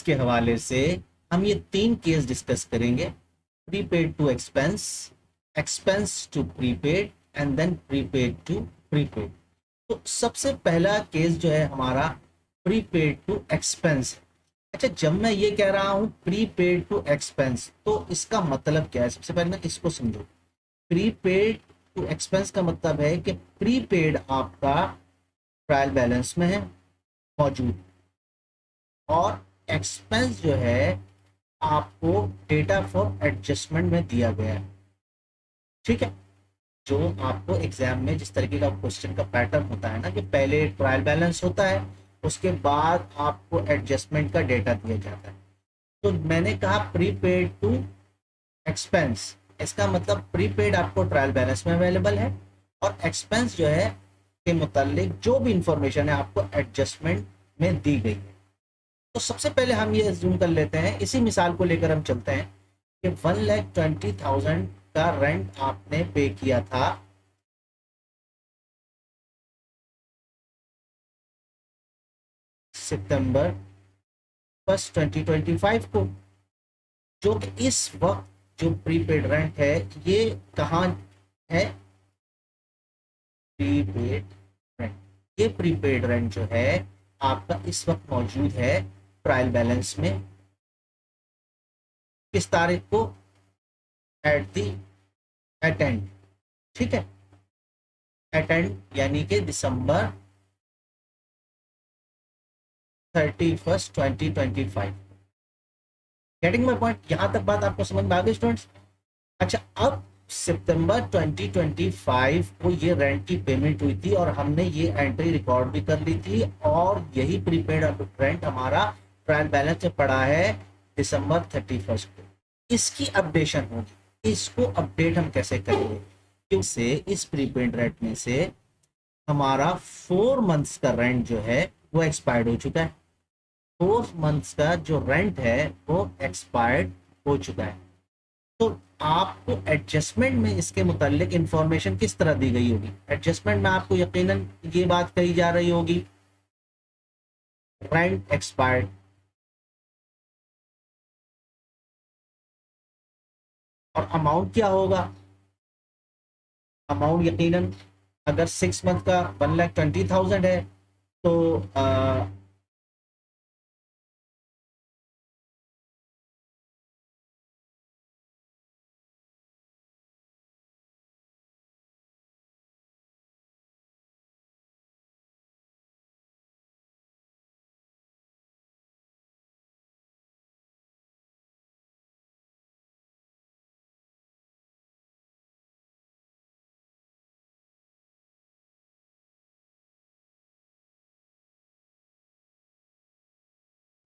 के हवाले से हम ये 3 केस डिस्कस करेंगे, prepaid to expense, expense to prepaid and then prepaid to prepaid. तो सबसे पहला केस जो है हमारा प्रीपेड टू एक्सपेंस। अच्छा, जब मैं ये कह रहा हूं प्रीपेड टू एक्सपेंस तो इसका मतलब क्या है? सबसे पहले ना इसको समझो। प्रीपेड टू एक्सपेंस का मतलब है कि प्रीपेड आपका ट्रायल बैलेंस में है मौजूद, और एक्सपेंस जो है आपको डेटा फॉर एडजस्टमेंट में दिया गया है। ठीक है, जो आपको एग्जाम में जिस तरीके का क्वेश्चन का पैटर्न होता है ना कि पहले ट्रायल बैलेंस होता है, उसके बाद आपको एडजस्टमेंट का डेटा दिया जाता है। तो मैंने कहा प्रीपेड टू एक्सपेंस, इसका मतलब प्रीपेड आपको ट्रायल बैलेंस में अवेलेबल है, और एक्सपेंस जो है के मुतालिक जो भी इंफॉर्मेशन है आपको एडजस्टमेंट में दी गई है। तो सबसे पहले हम ये अज्यूम कर लेते हैं, इसी मिसाल को लेकर हम चलते हैं कि 1,20,000 का रेंट आपने पे किया था सितंबर 2025 को, जो कि इस वक्त जो प्रीपेड रेंट है ये कहाँ है? प्रीपेड रेंट, ये प्रीपेड रेंट जो है आपका इस वक्त मौजूद है ट्रायल बैलेंस में। किस तारीख को? At the attend. ठीक है, एटेंड यानी कि दिसंबर 31, 2025। Getting my point? यहां तक बात आपको समझ में आ गई स्टूडेंट्स? अच्छा, अब सितंबर 2025 को ये रेंट की पेमेंट हुई थी और हमने ये एंट्री रिकॉर्ड भी कर ली थी, और यही प्रीपेड रेंट हमारा ट्रायल बैलेंस में पड़ा है दिसंबर 31 को। इसकी अपडेशन होगी। इसको अपडेट हम कैसे करेंगे? क्योंकि इस प्रीपेड रेंट में से हमारा 4 मंथ्स का रेंट जो है वो एक्सपायर्ड हो चुका है। 4 मंथ्स का जो रेंट है वो एक्सपायर्ड हो चुका है। तो आपको एडजस्टमेंट में इसके मुतालिक इंफॉर्मेशन किस तरह दी गई होगी? एडजस्टमेंट में आपको यकीनन ये बात कही जा रही होगी रेंट एक्सपायर्ड, और अमाउंट क्या होगा? अमाउंट यकीनन अगर 6 मंथ का 1,20,000 है तो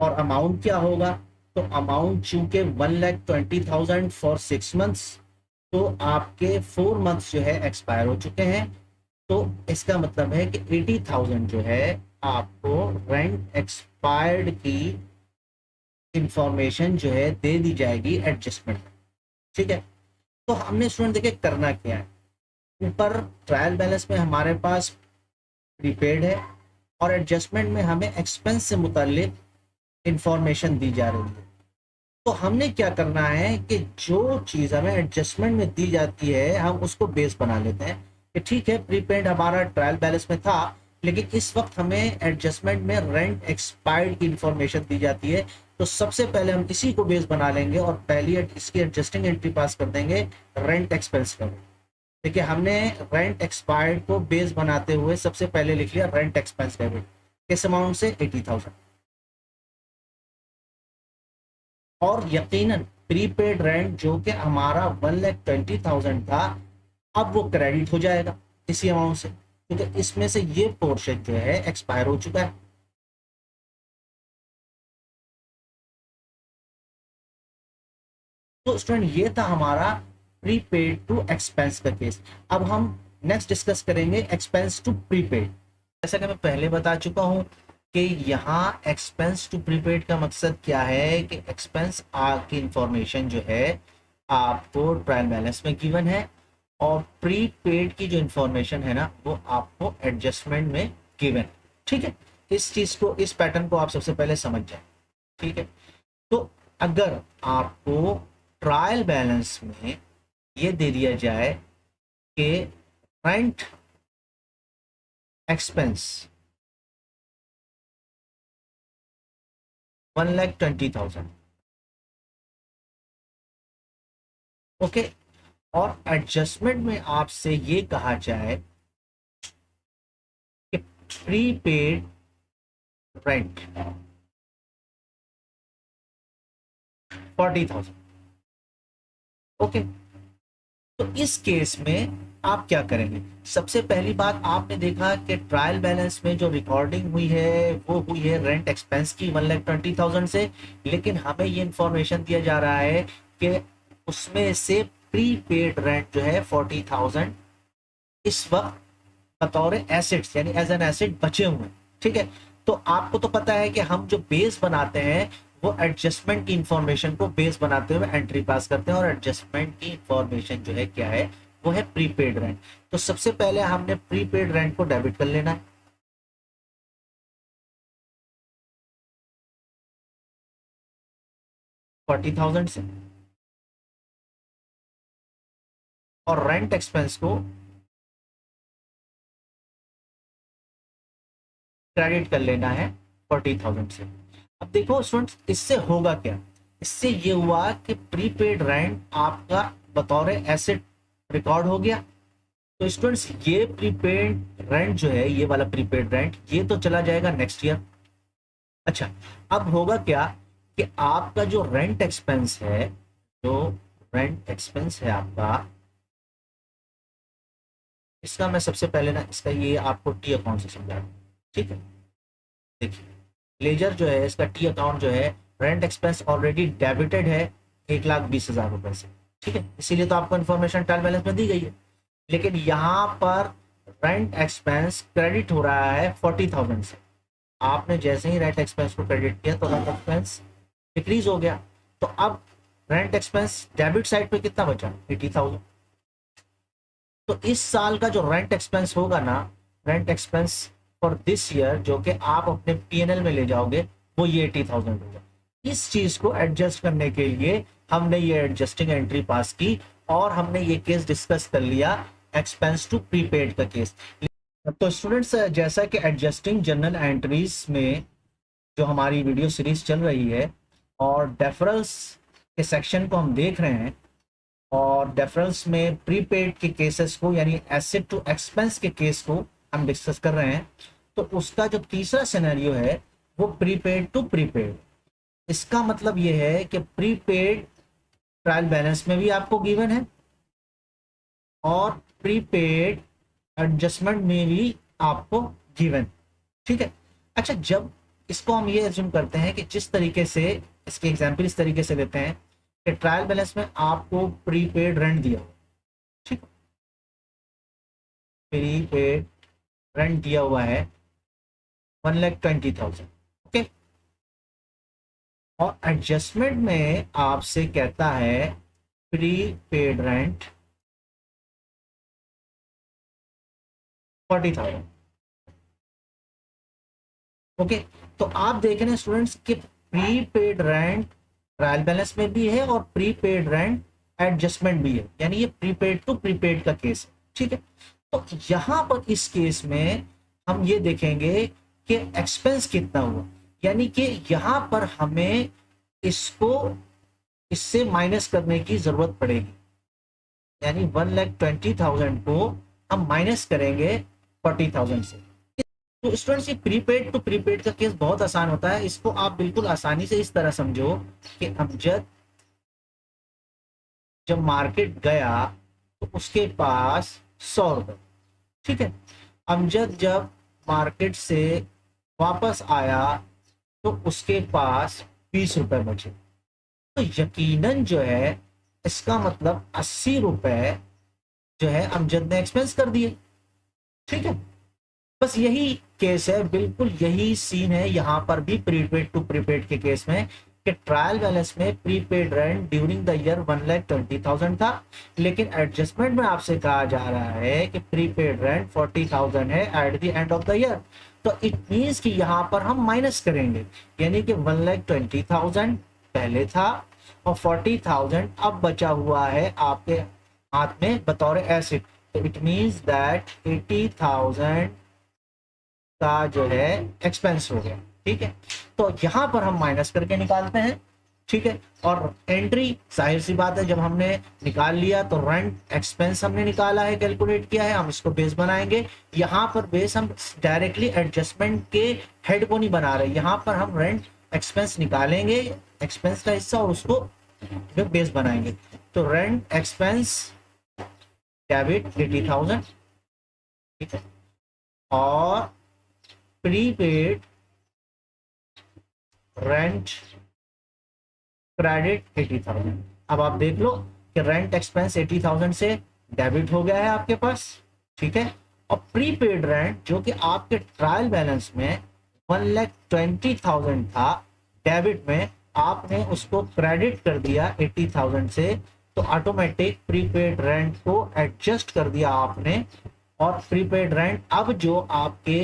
और अमाउंट क्या होगा? तो अमाउंट चूंकि 1,20,000 फॉर 6 मंथ्स, तो आपके 4 मंथ्स जो है एक्सपायर हो चुके हैं। तो इसका मतलब है कि 80,000 जो है आपको रेंट एक्सपायर्ड की इंफॉर्मेशन जो है दे दी जाएगी एडजस्टमेंट। ठीक है, तो हमने स्टूडेंट देखिए करना क्या है। ऊपर ट्रायल बैलेंस में हमारे पास प्रीपेड है, और एडजस्टमेंट में हमें एक्सपेंस से मुतालिक इंफॉर्मेशन दी जा रही है। तो हमने क्या करना है कि जो चीज हमें एडजस्टमेंट में दी जाती है हम उसको बेस बना लेते हैं कि ठीक है, प्रीपेड हमारा ट्रायल बैलेंस में था, लेकिन इस वक्त हमें एडजस्टमेंट में रेंट एक्सपायर्ड की इंफॉर्मेशन दी जाती है। तो सबसे पहले हम इसी को बेस बना लेंगे और पहली इसकी एडजस्टिंग एंट्री पास कर देंगे रेंट एक्सपेंस का। देखिए, हमने रेंट एक्सपायर्ड को बेस बनाते हुए सबसे पहले लिख लिया रेंट एक्सपेंस डेबिट, किस अमाउंट से? 80,000। और यकीनन प्रीपेड रेंट जो कि हमारा 1,20,000 था, अब वो क्रेडिट हो जाएगा इसी अमाउंट से, क्योंकि इसमें से ये पोर्शन जो है एक्सपायर हो चुका है। तो स्टूडेंट ये था हमारा प्रीपेड टू एक्सपेंस का केस। अब हम नेक्स्ट डिस्कस करेंगे एक्सपेंस टू प्रीपेड। जैसा कि मैं पहले बता चुका हूं कि यहाँ एक्सपेंस टू प्रीपेड का मकसद क्या है कि एक्सपेंस की इंफॉर्मेशन जो है आपको ट्रायल बैलेंस में गिवन है, और प्रीपेड की जो इंफॉर्मेशन है ना वो आपको एडजस्टमेंट में गिवन है। ठीक है, इस चीज को, इस पैटर्न को आप सबसे पहले समझ जाए। ठीक है, तो अगर आपको ट्रायल बैलेंस में ये दे दिया जाए कि रेंट एक्सपेंस 1,20,000, ओके, और एडजस्टमेंट में आपसे ये कहा जाए कि प्रीपेड रेंट 40,000, ओके। तो इस केस में आप क्या करेंगे? सबसे पहली बात, आपने देखा कि ट्रायल बैलेंस में जो रिकॉर्डिंग हुई है वो हुई है रेंट एक्सपेंस की 1,20,000 से, लेकिन हमें ये इंफॉर्मेशन दिया जा रहा है कि उसमें से प्रीपेड रेंट जो है 40,000 इस वक्त बतौर एसेट्स यानी एज एन एसेट बचे हुए हैं, ठीक है। तो आपको तो पता है कि हम जो बेस बनाते हैं वो एडजस्टमेंट की इंफॉर्मेशन को बेस बनाते हुए एंट्री पास करते हैं, और एडजस्टमेंट की इंफॉर्मेशन जो है क्या है, वो है प्रीपेड रेंट। तो सबसे पहले हमने प्रीपेड रेंट को डेबिट कर लेना है 40,000 से, और रेंट एक्सपेंस को क्रेडिट कर लेना है 40,000 से। अब देखो स्टूडेंट्स, इससे होगा क्या? इससे ये हुआ कि प्रीपेड रेंट आपका बतौर एसेट रिकॉर्ड हो गया। तो स्टूडेंट्स, ये प्रीपेड रेंट जो है, ये वाला प्रीपेड रेंट, ये तो चला जाएगा नेक्स्ट ईयर। अच्छा, अब होगा क्या कि आपका जो रेंट एक्सपेंस है, जो रेंट एक्सपेंस है आपका, इसका मैं सबसे पहले ना इसका ये आपको टी अकाउंट से समझा रहा हूं, ठीक है। देखिए, लेजर जो है इसका टी अकाउंट जो है, रेंट एक्सपेंस ऑलरेडी डेबिटेड है 1,20,000 रुपए से, ठीक है। इसीलिए तो आपको इन्फॉर्मेशन ट्रायल बैलेंस में दी गई है। लेकिन यहाँ पर रेंट एक्सपेंस क्रेडिट हो रहा है 40,000 से। आपने जैसे ही रेंट एक्सपेंस को क्रेडिट किया तो रेंट एक्सपेंस डिक्रीज हो गया। तो अब रेंट एक्सपेंस डेबिट साइड पे कितना बचा? 80,000। तो इस साल का जो रेंट एक्सपेंस होगा ना, rent expense for this year, जो कि आप अपने पीएनएल में ले जाओगे, वो ये 80,000 होगा। इस चीज को एडजस्ट करने के लिए हमने ये एडजस्टिंग एंट्री पास की, और हमने ये केस डिस्कस कर लिया, एक्सपेंस टू प्रीपेड का केस। तो स्टूडेंट्स, जैसा कि एडजस्टिंग जनरल एंट्रीज में जो हमारी वीडियो सीरीज चल रही है, और डेफरल्स के सेक्शन को हम देख रहे हैं, और डेफरल्स में प्रीपेड के केसेस को यानी एसेट टू एक्सपेंस के केस को हम डिस्कस कर रहे हैं। तो उसका जो तीसरा सिनेरियो है वो प्रीपेड टू प्रीपेड। इसका मतलब ये है कि प्रीपेड ट्रायल बैलेंस में भी आपको गिवन है, और प्रीपेड एडजस्टमेंट में भी आपको गिवन, ठीक है। अच्छा, जब इसको हम ये एज्यूम करते हैं कि जिस तरीके से इसके एग्जाम्पल इस तरीके से लेते हैं कि ट्रायल बैलेंस में आपको प्रीपेड रेंट दिया, ठीक, प्रीपेड रेंट दिया हुआ है 1,20,000, ओके, और एडजस्टमेंट में आपसे कहता है प्रीपेड रेंट 40,000, ओके। तो आप देख रहे हैं स्टूडेंट्स कि प्रीपेड रेंट ट्रायल बैलेंस में भी है और प्रीपेड रेंट एडजस्टमेंट भी है, यानी ये प्रीपेड टू प्रीपेड का केस है, ठीक है। तो यहां पर इस केस में हम ये देखेंगे कि एक्सपेंस कितना हुआ, यानी कि यहां पर हमें इसको इससे माइनस करने की जरूरत पड़ेगी, यानी 1,20,000 को हम माइनस करेंगे 40,000 से। तो स्टूडेंट्स, ये प्रीपेड टू प्रीपेड का केस बहुत आसान होता है। इसको आप बिल्कुल आसानी से इस तरह समझो कि अमजद जब मार्केट गया तो उसके पास 100 रुपए, ठीक है। अमजद जब मार्केट से वापस आया तो उसके पास 20 रुपए बचे। तो यकीनन जो है, इसका मतलब 80 रुपए जो है अमजद ने एक्सपेंस कर दिए, ठीक है। बस यही केस है, बिल्कुल यही सीन है यहाँ पर भी प्रीपेड टू प्रीपेड के केस में, कि ट्रायल बैलेंस में prepaid rent during the year 1,20,000 था, लेकिन एडजस्टमेंट में आपसे कहा जा रहा है कि प्रीपेड रेंट 40,000 है at the end of the year. तो इट मीन्स कि यहाँ पर हम माइनस करेंगे, यानी कि 1,20,000 पहले था और 40,000 अब बचा हुआ है आपके हाथ में बतौर एसेट। तो इट मींस दैट 80,000 का जो है एक्सपेंस हो गया। ठीक है, तो यहां पर हम माइनस करके निकालते हैं। ठीक है, और एंट्री जाहिर सी बात है, जब हमने निकाल लिया तो रेंट एक्सपेंस हमने निकाला है, कैलकुलेट किया है, हम इसको बेस बनाएंगे। यहाँ पर बेस हम डायरेक्टली एडजस्टमेंट के हेड को नहीं बना रहे, यहाँ पर हम रेंट एक्सपेंस निकालेंगे, एक्सपेंस का हिस्सा, और उसको बेस बनाएंगे। तो रेंट एक्सपेंस डेबिट 80,000, ठीक है, और प्रीपेड रेंट क्रेडिट 80,000। अब आप देख लो कि रेंट एक्सपेंस 80,000 से डेबिट हो गया है आपके पास। ठीक है, और प्रीपेड रेंट जो कि आपके ट्रायल बैलेंस में 1,20,000 था डेबिट में, आपने उसको क्रेडिट कर दिया 80,000 से, तो ऑटोमेटिक प्रीपेड रेंट को एडजस्ट कर दिया आपने। और प्रीपेड रेंट अब जो आपके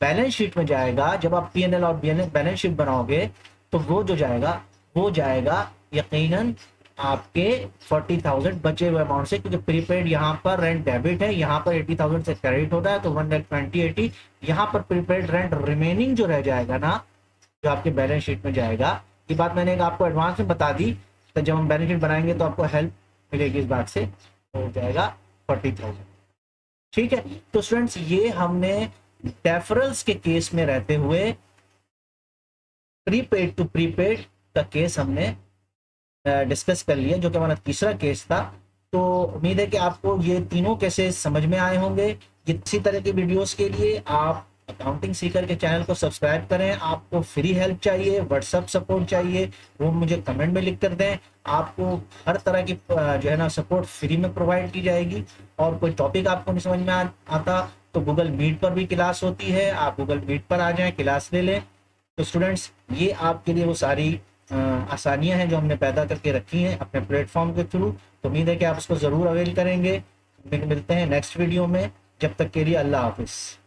बैलेंस शीट में जाएगा, जब आप पीएनएल और बैलेंस शीट बनाओगे, तो वो जो जाएगा वो जाएगा यकीनन आपके 40,000 बचे हुए अमाउंट से, क्योंकि प्रीपेड यहाँ पर रेंट डेबिट है, यहाँ पर 80,000 से क्रेडिट होता है, तो 1,20,80 यहाँ पर प्रीपेड रेंट रिमेनिंग जो रह जाएगा ना, जो आपके बैलेंस शीट में जाएगा। ये बात मैंने आपको एडवांस में बता दी, तो जब हम बैलेंस शीट बनाएंगे तो आपको हेल्प मिलेगी इस बात से, तो हो जाएगा 40,000। ठीक है, तो स्टूडेंट्स ये हमने डेफरल्स के केस में रहते हुए प्रीपेड टू प्रीपेड का केस हमने डिस्कस कर लिया, जो कि हमारा तीसरा केस था। तो उम्मीद है कि आपको ये तीनों केसेस समझ में आए होंगे। इसी तरह की वीडियोस के लिए आप अकाउंटिंग सीकर के चैनल को सब्सक्राइब करें। आपको फ्री हेल्प चाहिए, व्हाट्सएप सपोर्ट चाहिए, वो मुझे कमेंट में लिख कर दें। आपको हर तरह की जो है ना सपोर्ट फ्री में प्रोवाइड की जाएगी। और कोई टॉपिक आपको नहीं समझ में आता तो गूगल मीट पर भी क्लास होती है, आप गूगल मीट पर आ जाएं, क्लास ले लें। तो स्टूडेंट्स ये आपके लिए वो सारी आसानियां हैं जो हमने पैदा करके रखी हैं अपने प्लेटफॉर्म के थ्रू। तो उम्मीद है कि आप उसको ज़रूर अवेल करेंगे। मिलते हैं नेक्स्ट वीडियो में, जब तक के लिए अल्लाह हाफिज़।